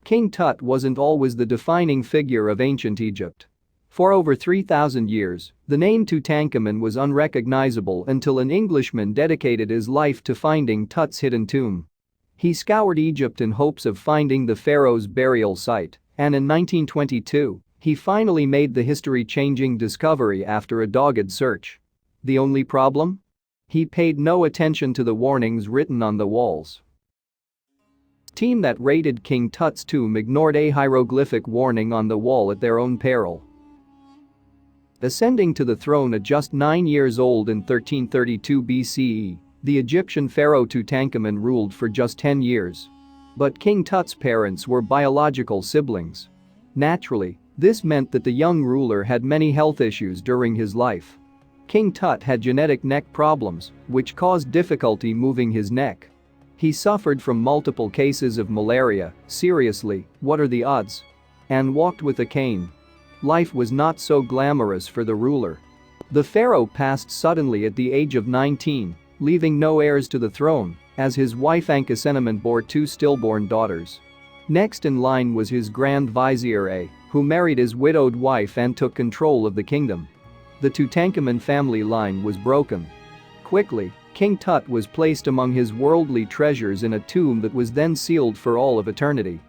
King Tut wasn't always the defining figure of ancient Egypt. For over 3,000 years, the name Tutankhamun was unrecognizable until an Englishman dedicated his life to finding Tut's hidden tomb. He scoured Egypt in hopes of finding the pharaoh's burial site, and in 1922, he finally made the history-changing discovery after a dogged search. The only problem? He paid no attention to the warnings written on the walls. The team that raided King Tut's tomb ignored a hieroglyphic warning on the wall at their own peril. Ascending to the throne at just 9 years old in 1332 BCE, the Egyptian pharaoh Tutankhamun ruled for just 10 years. But King Tut's parents were biological siblings. Naturally, this meant that the young ruler had many health issues during his life. King Tut had genetic neck problems, which caused difficulty moving his neck. He suffered from multiple cases of malaria, seriously, what are the odds? And walked with a cane. Life was not so glamorous for the ruler. The pharaoh passed suddenly at the age of 19, leaving no heirs to the throne, as his wife Ankhesenamun bore 2 stillborn daughters. Next in line was his Grand Vizier A, who married his widowed wife and took control of the kingdom. The Tutankhamun family line was broken. Quickly, King Tut was placed among his worldly treasures in a tomb that was then sealed for all of eternity.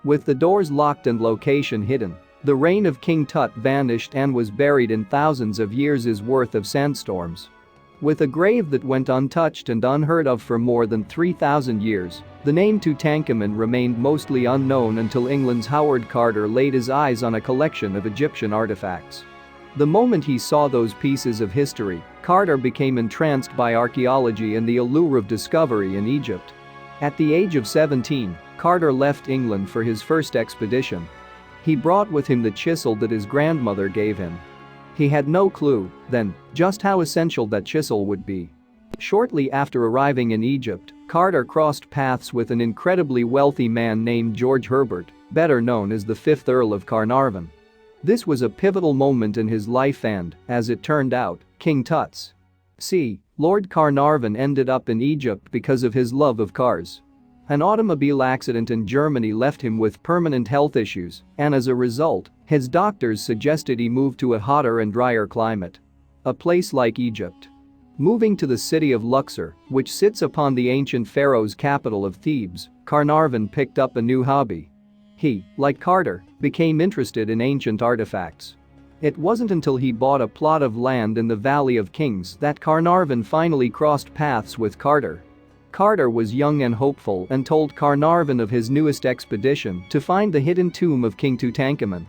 With the doors locked and location hidden, the reign of King Tut vanished and was buried in thousands of years' worth of sandstorms. With a grave that went untouched and unheard of for more than 3,000 years, the name Tutankhamun remained mostly unknown until England's Howard Carter laid his eyes on a collection of Egyptian artifacts. The moment he saw those pieces of history, Carter became entranced by archaeology and the allure of discovery in Egypt. At the age of 17, Carter left England for his first expedition. He brought with him the chisel that his grandmother gave him. He had no clue, then, just how essential that chisel would be. Shortly after arriving in Egypt, Carter crossed paths with an incredibly wealthy man named George Herbert, better known as the 5th Earl of Carnarvon. This was a pivotal moment in his life and, as it turned out, King Tut's. Lord Carnarvon ended up in Egypt because of his love of cars. An automobile accident in Germany left him with permanent health issues, and as a result, his doctors suggested he move to a hotter and drier climate. A place like Egypt. Moving to the city of Luxor, which sits upon the ancient pharaoh's capital of Thebes, Carnarvon picked up a new hobby. He, like Carter, became interested in ancient artifacts. It wasn't until he bought a plot of land in the Valley of Kings that Carnarvon finally crossed paths with Carter. Carter was young and hopeful and told Carnarvon of his newest expedition to find the hidden tomb of King Tutankhamun.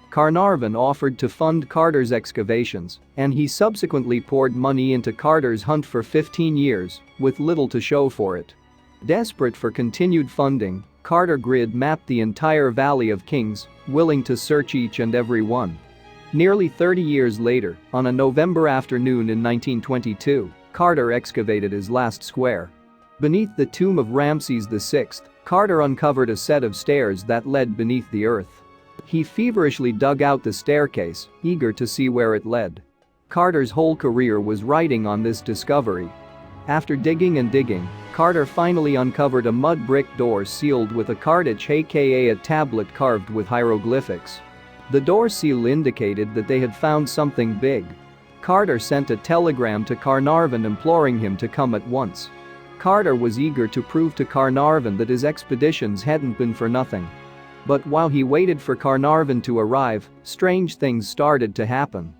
Carnarvon offered to fund Carter's excavations, and he subsequently poured money into Carter's hunt for 15 years, with little to show for it. Desperate for continued funding, Carter grid mapped the entire Valley of Kings, willing to search each and every one. Nearly 30 years later, on a November afternoon in 1922, Carter excavated his last square. Beneath the tomb of Ramses VI, Carter uncovered a set of stairs that led beneath the earth. He feverishly dug out the staircase, eager to see where it led. Carter's whole career was riding on this discovery. After digging and digging, Carter finally uncovered a mud brick door sealed with a cardage, aka a tablet carved with hieroglyphics. The door seal indicated that they had found something big. Carter sent a telegram to Carnarvon imploring him to come at once. Carter was eager to prove to Carnarvon that his expeditions hadn't been for nothing. But while he waited for Carnarvon to arrive, strange things started to happen.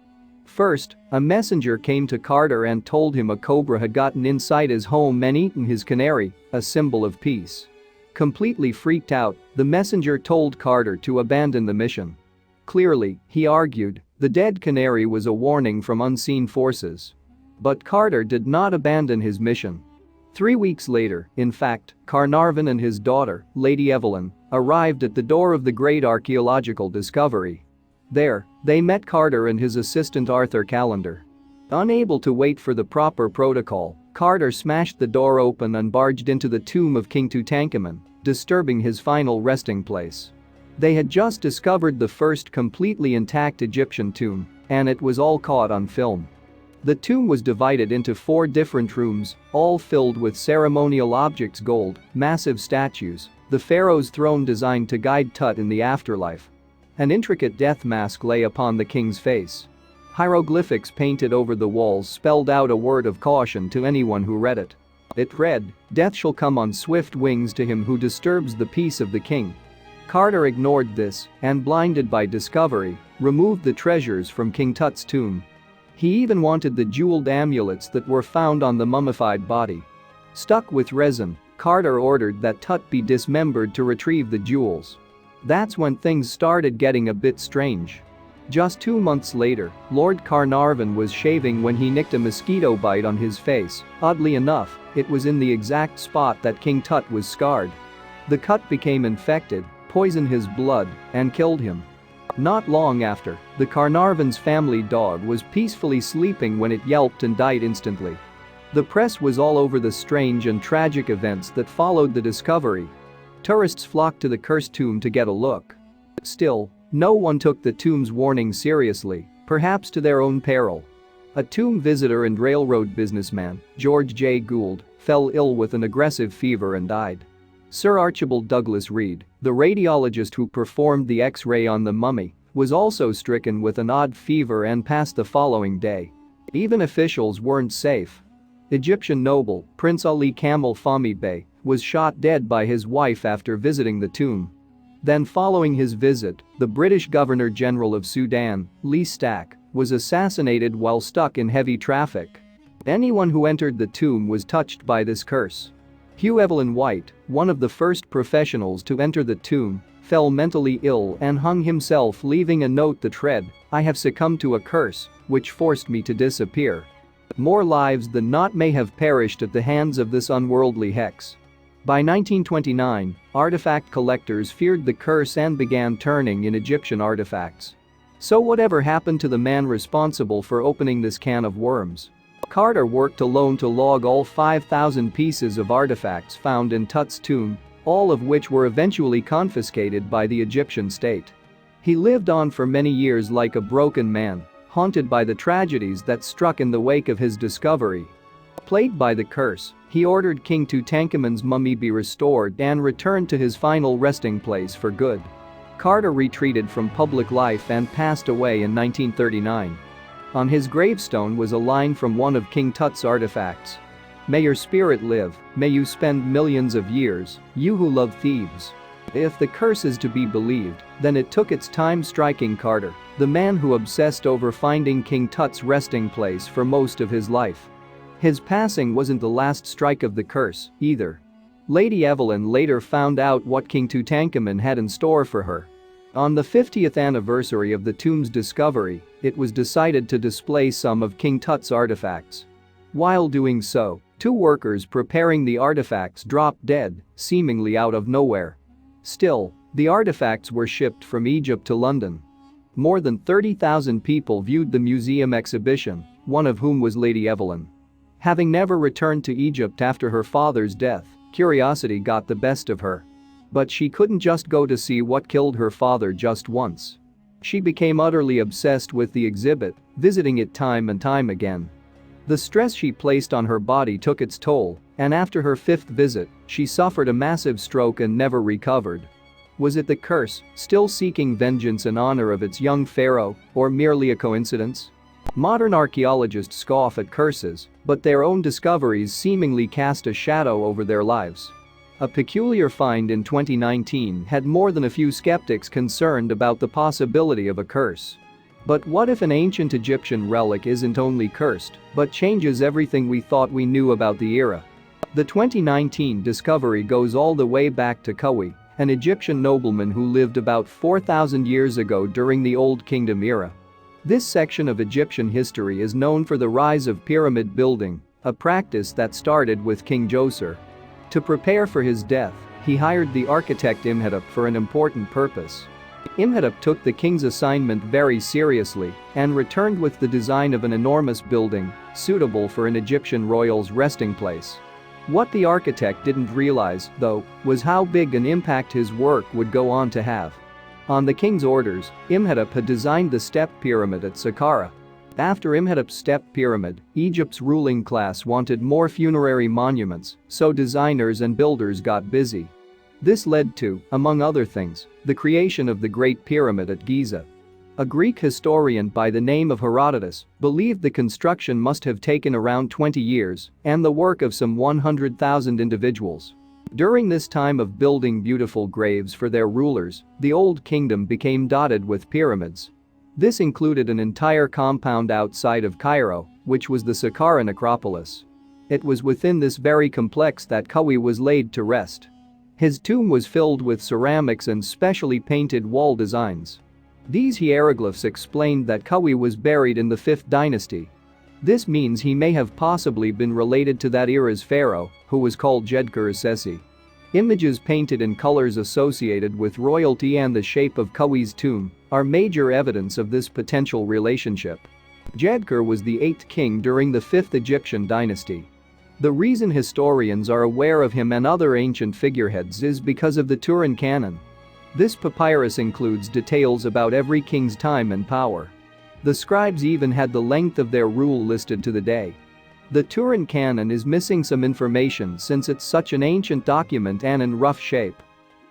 First, a messenger came to Carter and told him a cobra had gotten inside his home and eaten his canary, a symbol of peace. Completely freaked out, the messenger told Carter to abandon the mission. Clearly, he argued, the dead canary was a warning from unseen forces. But Carter did not abandon his mission. 3 weeks later, in fact, Carnarvon and his daughter, Lady Evelyn, arrived at the door of the great archaeological discovery. There, they met Carter and his assistant Arthur Callender. Unable to wait for the proper protocol, Carter smashed the door open and barged into the tomb of King Tutankhamun, disturbing his final resting place. They had just discovered the first completely intact Egyptian tomb, and it was all caught on film. The tomb was divided into 4 different rooms, all filled with ceremonial objects: gold, massive statues, the pharaoh's throne designed to guide Tut in the afterlife. An intricate death mask lay upon the king's face. Hieroglyphics painted over the walls spelled out a word of caution to anyone who read it. It read, "Death shall come on swift wings to him who disturbs the peace of the king." Carter ignored this and, blinded by discovery, removed the treasures from King Tut's tomb. He even wanted the jeweled amulets that were found on the mummified body. Stuck with resin, Carter ordered that Tut be dismembered to retrieve the jewels. That's when things started getting a bit strange. Just 2 months later, Lord Carnarvon was shaving when he nicked a mosquito bite on his face. Oddly enough, it was in the exact spot that King Tut was scarred. The cut became infected, poisoned his blood, and killed him. Not long after, the Carnarvon's family dog was peacefully sleeping when it yelped and died instantly. The press was all over the strange and tragic events that followed the discovery. Tourists flocked to the cursed tomb to get a look. Still, no one took the tomb's warning seriously, perhaps to their own peril. A tomb visitor and railroad businessman, George J. Gould, fell ill with an aggressive fever and died. Sir Archibald Douglas Reed, the radiologist who performed the X-ray on the mummy, was also stricken with an odd fever and passed the following day. Even officials weren't safe. Egyptian noble Prince Ali Kamel Fahmy Bey was shot dead by his wife after visiting the tomb. Then, following his visit, the British Governor-General of Sudan, Lee Stack, was assassinated while stuck in heavy traffic. Anyone who entered the tomb was touched by this curse. Hugh Evelyn White, one of the first professionals to enter the tomb, fell mentally ill and hung himself, leaving a note that read, "I have succumbed to a curse, which forced me to disappear." More lives than not may have perished at the hands of this unworldly hex. By 1929, artifact collectors feared the curse and began turning in Egyptian artifacts. So whatever happened to the man responsible for opening this can of worms? Carter worked alone to log all 5,000 pieces of artifacts found in Tut's tomb, all of which were eventually confiscated by the Egyptian state. He lived on for many years like a broken man, haunted by the tragedies that struck in the wake of his discovery. Plagued by the curse, he ordered King Tutankhamun's mummy be restored and returned to his final resting place for good. Carter retreated from public life and passed away in 1939. On his gravestone was a line from one of King Tut's artifacts. "May your spirit live, may you spend millions of years, you who love Thebes." If the curse is to be believed, then it took its time striking Carter, the man who obsessed over finding King Tut's resting place for most of his life. His passing wasn't the last strike of the curse, either. Lady Evelyn later found out what King Tutankhamun had in store for her. On the 50th anniversary of the tomb's discovery, it was decided to display some of King Tut's artifacts. While doing so, 2 workers preparing the artifacts dropped dead, seemingly out of nowhere. Still, the artifacts were shipped from Egypt to London. More than 30,000 people viewed the museum exhibition, one of whom was Lady Evelyn. Having never returned to Egypt after her father's death, curiosity got the best of her. But she couldn't just go to see what killed her father just once. She became utterly obsessed with the exhibit, visiting it time and time again. The stress she placed on her body took its toll, and after her 5th visit, she suffered a massive stroke and never recovered. Was it the curse, still seeking vengeance in honor of its young pharaoh, or merely a coincidence? Modern archaeologists scoff at curses, but their own discoveries seemingly cast a shadow over their lives. A peculiar find in 2019 had more than a few skeptics concerned about the possibility of a curse. But what if an ancient Egyptian relic isn't only cursed, but changes everything we thought we knew about the era? The 2019 discovery goes all the way back to Khufu, an Egyptian nobleman who lived about 4,000 years ago during the Old Kingdom era. This section of Egyptian history is known for the rise of pyramid building, a practice that started with King Djoser. To prepare for his death, he hired the architect Imhotep for an important purpose. Imhotep took the king's assignment very seriously and returned with the design of an enormous building, suitable for an Egyptian royal's resting place. What the architect didn't realize, though, was how big an impact his work would go on to have. On the king's orders, Imhotep had designed the step pyramid at Saqqara. After Imhotep's step pyramid, Egypt's ruling class wanted more funerary monuments, so designers and builders got busy. This led to, among other things, the creation of the Great Pyramid at Giza. A Greek historian by the name of Herodotus believed the construction must have taken around 20 years and the work of some 100,000 individuals. During this time of building beautiful graves for their rulers, the Old Kingdom became dotted with pyramids. This included an entire compound outside of Cairo, which was the Saqqara necropolis. It was within this very complex that Khufu was laid to rest. His tomb was filled with ceramics and specially painted wall designs. These hieroglyphs explained that Khufu was buried in the 5th dynasty. This means he may have possibly been related to that era's pharaoh, who was called Djedkher-Sesi. Images painted in colors associated with royalty and the shape of Khufu's tomb are major evidence of this potential relationship. Djedkher was the 8th king during the 5th Egyptian dynasty. The reason historians are aware of him and other ancient figureheads is because of the Tutankhamun. This papyrus includes details about every king's time and power. The scribes even had the length of their rule listed to the day. The Tutankhamun is missing some information since it's such an ancient document and in rough shape.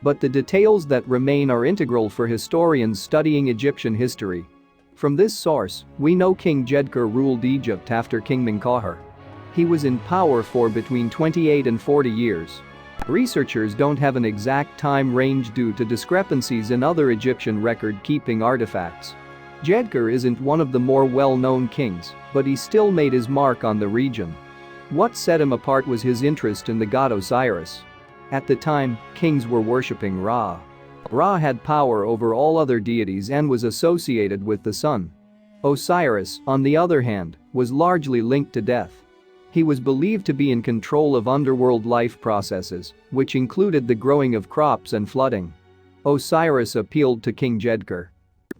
But the details that remain are integral for historians studying Egyptian history. From this source, we know King Djedkher ruled Egypt after King Menkaure. He was in power for between 28 and 40 years. Researchers don't have an exact time range due to discrepancies in other Egyptian record-keeping artifacts. Djedkher isn't one of the more well-known kings, but he still made his mark on the region. What set him apart was his interest in the god Osiris. At the time, kings were worshipping Ra. Ra had power over all other deities and was associated with the sun. Osiris, on the other hand, was largely linked to death. He was believed to be in control of underworld life processes, which included the growing of crops and flooding. Osiris appealed to King Djedkher.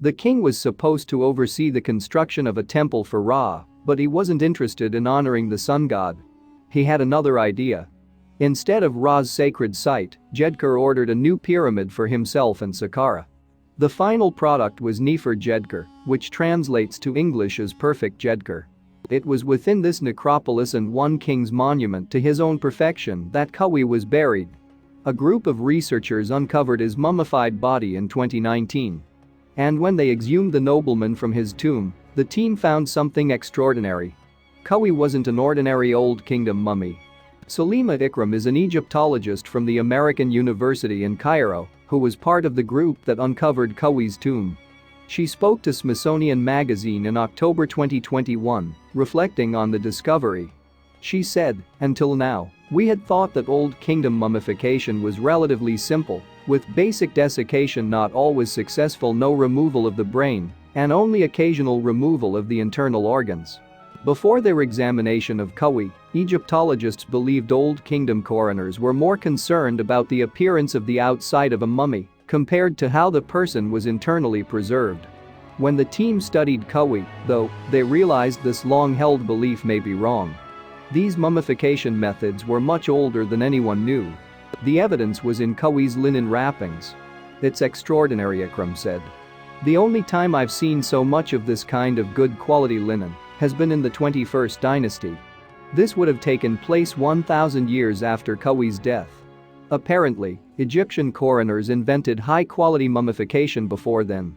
The king was supposed to oversee the construction of a temple for Ra, but he wasn't interested in honoring the sun god. He had another idea. Instead of Ra's sacred site, Djedkher ordered a new pyramid for himself and Saqqara. The final product was Nefer-Djedkher, which translates to English as Perfect Djedkher. It was within this necropolis and one king's monument to his own perfection that Khufu was buried. A group of researchers uncovered his mummified body in 2019. And when they exhumed the nobleman from his tomb, the team found something extraordinary. Khufu wasn't an ordinary Old Kingdom mummy. Salima Ikram is an Egyptologist from the American University in Cairo who was part of the group that uncovered Khufu's tomb. She spoke to Smithsonian Magazine in October 2021, reflecting on the discovery. She said, "Until now, we had thought that Old Kingdom mummification was relatively simple, with basic desiccation not always successful, no removal of the brain, and only occasional removal of the internal organs." Before their examination of Khufu, Egyptologists believed Old Kingdom coroners were more concerned about the appearance of the outside of a mummy compared to how the person was internally preserved. When the team studied Khufu, though, they realized this long-held belief may be wrong. These mummification methods were much older than anyone knew. The evidence was in Khufu's linen wrappings. "It's extraordinary," Ikram said. "The only time I've seen so much of this kind of good quality linen has been in the 21st dynasty. This would have taken place 1,000 years after Khufu's death." Apparently, Egyptian coroners invented high-quality mummification before then.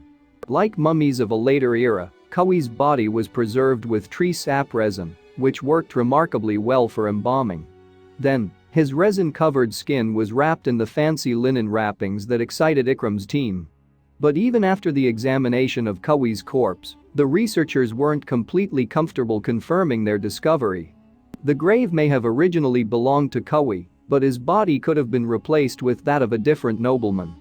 Like mummies of a later era, Khufu's body was preserved with tree sap resin, which worked remarkably well for embalming. Then, his resin-covered skin was wrapped in the fancy linen wrappings that excited Ikram's team. But even after the examination of Khufu's corpse, the researchers weren't completely comfortable confirming their discovery. The grave may have originally belonged to Khufu, but his body could have been replaced with that of a different nobleman.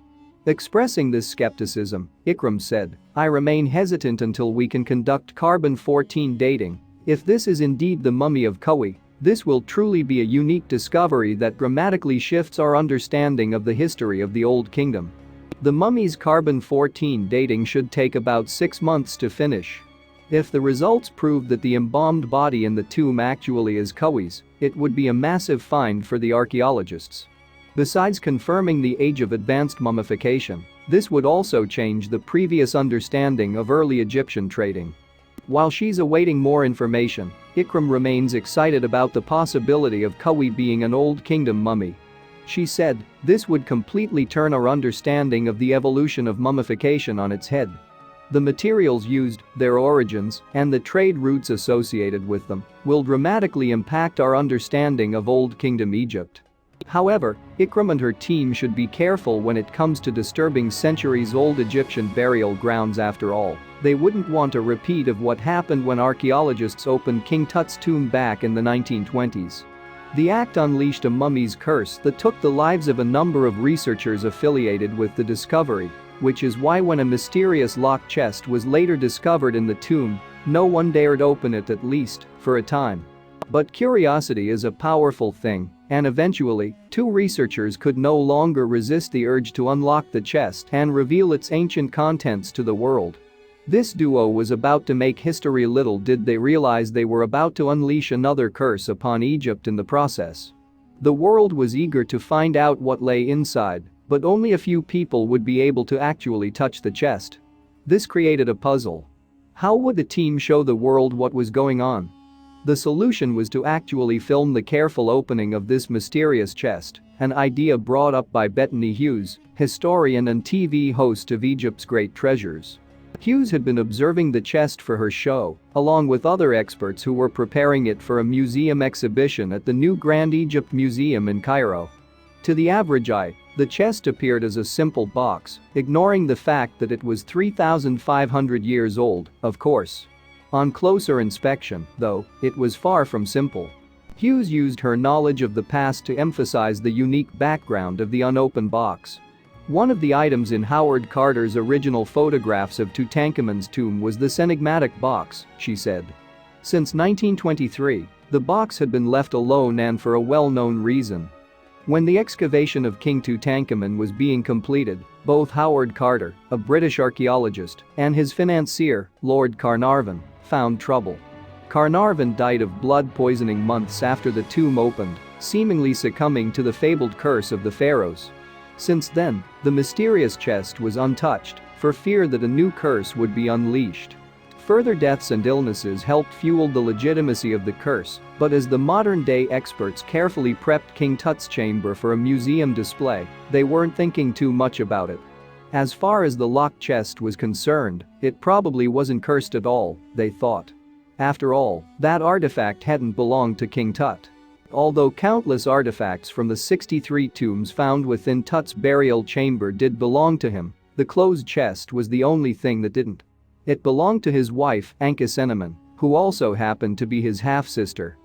Expressing this skepticism, Ikram said, "I remain hesitant until we can conduct carbon-14 dating. If this is indeed the mummy of Khufu, this will truly be a unique discovery that dramatically shifts our understanding of the history of the Old Kingdom." The mummy's carbon-14 dating should take about 6 months to finish. If the results prove that the embalmed body in the tomb actually is Khufu's, it would be a massive find for the archaeologists. Besides confirming the age of advanced mummification, this would also change the previous understanding of early Egyptian trading. While she's awaiting more information, Ikram remains excited about the possibility of Khufu being an Old Kingdom mummy. She said, "This would completely turn our understanding of the evolution of mummification on its head. The materials used, their origins, and the trade routes associated with them will dramatically impact our understanding of Old Kingdom Egypt." However, Ikram and her team should be careful when it comes to disturbing centuries-old Egyptian burial grounds. After all, they wouldn't want a repeat of what happened when archaeologists opened King Tut's tomb back in the 1920s. The act unleashed a mummy's curse that took the lives of a number of researchers affiliated with the discovery, which is why when a mysterious locked chest was later discovered in the tomb, no one dared open it, at least for a time. But curiosity is a powerful thing, and eventually, two researchers could no longer resist the urge to unlock the chest and reveal its ancient contents to the world. This duo was about to make history. Little did they realize they were about to unleash another curse upon Egypt in the process. The world was eager to find out what lay inside, but only a few people would be able to actually touch the chest. This created a puzzle. How would the team show the world what was going on? The solution was to actually film the careful opening of this mysterious chest, an idea brought up by Bettany Hughes, historian and TV host of Egypt's Great Treasures. Hughes had been observing the chest for her show, along with other experts who were preparing it for a museum exhibition at the new Grand Egypt Museum in Cairo. To the average eye, the chest appeared as a simple box, ignoring the fact that it was 3,500 years old, of course. On closer inspection, though, it was far from simple. Hughes used her knowledge of the past to emphasize the unique background of the unopened box. One of the items in Howard Carter's original photographs of Tutankhamun's tomb was this enigmatic box, she said. Since 1923, the box had been left alone, and for a well-known reason. When the excavation of King Tutankhamun was being completed, both Howard Carter, a British archaeologist, and his financier, Lord Carnarvon, found trouble. Carnarvon died of blood poisoning months after the tomb opened, seemingly succumbing to the fabled curse of the pharaohs. Since then, the mysterious chest was untouched, for fear that a new curse would be unleashed. Further deaths and illnesses helped fuel the legitimacy of the curse, but as the modern-day experts carefully prepped King Tut's chamber for a museum display, they weren't thinking too much about it. As far as the locked chest was concerned, it probably wasn't cursed at all, they thought. After all, that artifact hadn't belonged to King Tut. Although countless artifacts from the 63 tombs found within Tut's burial chamber did belong to him, the closed chest was the only thing that didn't. It belonged to his wife, Ankhesenamun, who also happened to be his half-sister.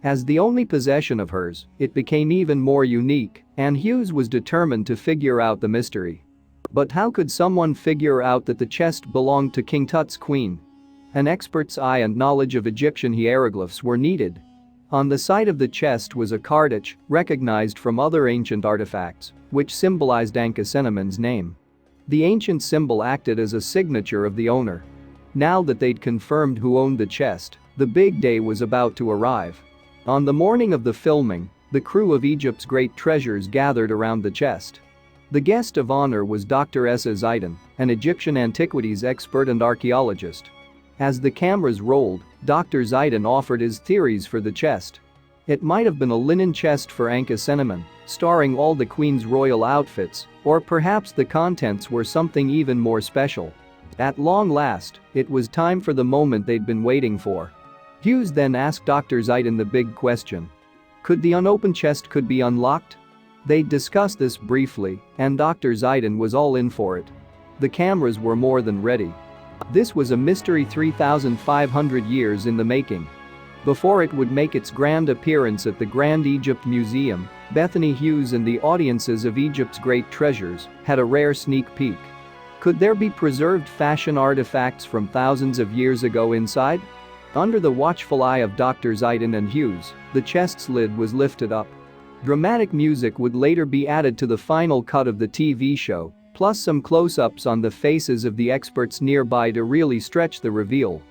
As the only possession of hers, it became even more unique, and Hughes was determined to figure out the mystery. But how could someone figure out that the chest belonged to King Tut's queen? An expert's eye and knowledge of Egyptian hieroglyphs were needed. On the side of the chest was a cardage, recognized from other ancient artifacts, which symbolized Ankhesenamun's name. The ancient symbol acted as a signature of the owner. Now that they'd confirmed who owned the chest, the big day was about to arrive. On the morning of the filming, the crew of Egypt's Great Treasures gathered around the chest. The guest of honor was Dr. Essa Zaidan, an Egyptian antiquities expert and archaeologist. As the cameras rolled, Dr. Zaidan offered his theories for the chest. It might have been a linen chest for Ankhesenamun, starring all the queen's royal outfits, or perhaps the contents were something even more special. At long last, it was time for the moment they'd been waiting for. Hughes then asked Dr. Zaidan the big question. Could the unopened chest be unlocked? They'd discussed this briefly, and Dr. Zaidan was all in for it. The cameras were more than ready. This was a mystery 3,500 years in the making. Before it would make its grand appearance at the Grand Egypt Museum, Bettany Hughes and the audiences of Egypt's Great Treasures had a rare sneak peek. Could there be preserved fashion artifacts from thousands of years ago inside? Under the watchful eye of Dr. Zaidan and Hughes, the chest's lid was lifted up. Dramatic music would later be added to the final cut of the TV show, plus some close-ups on the faces of the experts nearby to really stretch the reveal.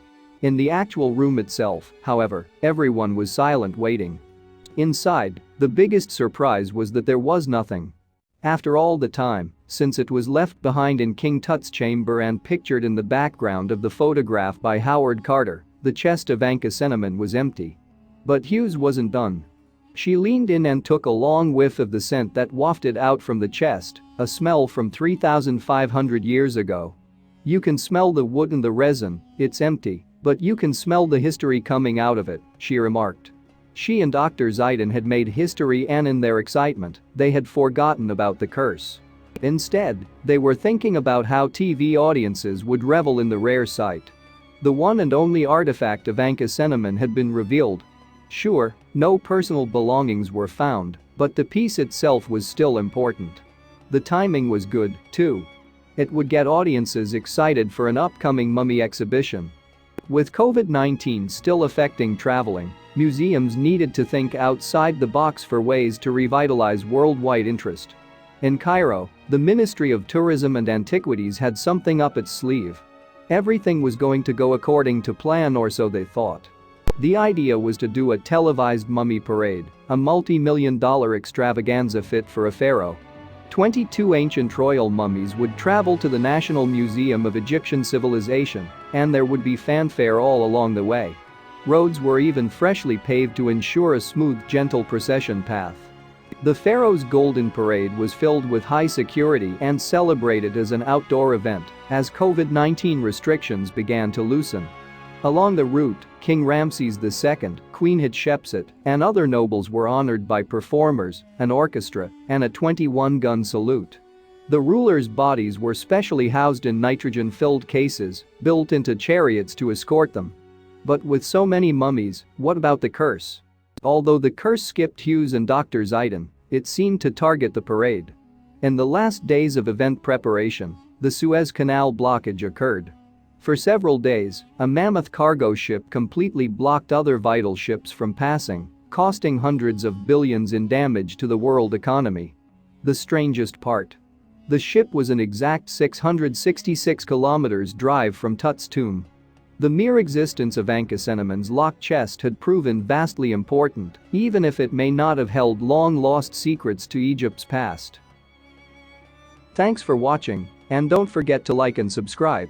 In the actual room itself, however, everyone was silent waiting. Inside, the biggest surprise was that there was nothing. After all the time, since it was left behind in King Tut's chamber and pictured in the background of the photograph by Howard Carter, the chest of Ankhesenamun was empty. But Hughes wasn't done. She leaned in and took a long whiff of the scent that wafted out from the chest, a smell from 3,500 years ago. "You can smell the wood and the resin, it's empty, but you can smell the history coming out of it," she remarked. She and Dr. Zaiden had made history, and in their excitement, they had forgotten about the curse. Instead, they were thinking about how TV audiences would revel in the rare sight. The one and only artifact of Ankhesenamun had been revealed. Sure, no personal belongings were found, but the piece itself was still important. The timing was good, too. It would get audiences excited for an upcoming mummy exhibition. With COVID-19 still affecting traveling, museums needed to think outside the box for ways to revitalize worldwide interest. In Cairo, the Ministry of Tourism and Antiquities had something up its sleeve. Everything was going to go according to plan, or so they thought. The idea was to do a televised mummy parade, a multi-million-dollar extravaganza fit for a pharaoh. 22 ancient royal mummies would travel to the National Museum of Egyptian Civilization, and there would be fanfare all along the way. Roads were even freshly paved to ensure a smooth, gentle procession path. The pharaoh's golden parade was filled with high security and celebrated as an outdoor event as COVID-19 restrictions began to loosen. Along the route, King Ramses II, Queen Hatshepsut, and other nobles were honored by performers, an orchestra, and a 21-gun salute. The rulers' bodies were specially housed in nitrogen-filled cases built into chariots to escort them. But with so many mummies, what about the curse? Although the curse skipped Hughes and Dr. Zaiden, it seemed to target the parade. In the last days of event preparation, the Suez Canal blockage occurred. For several days, a mammoth cargo ship completely blocked other vital ships from passing, costing hundreds of billions in damage to the world economy. The strangest part. The ship was an exact 666 kilometers drive from Tut's tomb. The mere existence of Ankhesenamun's locked chest had proven vastly important, even if it may not have held long-lost secrets to Egypt's past. Thanks for watching, and don't forget to like and subscribe.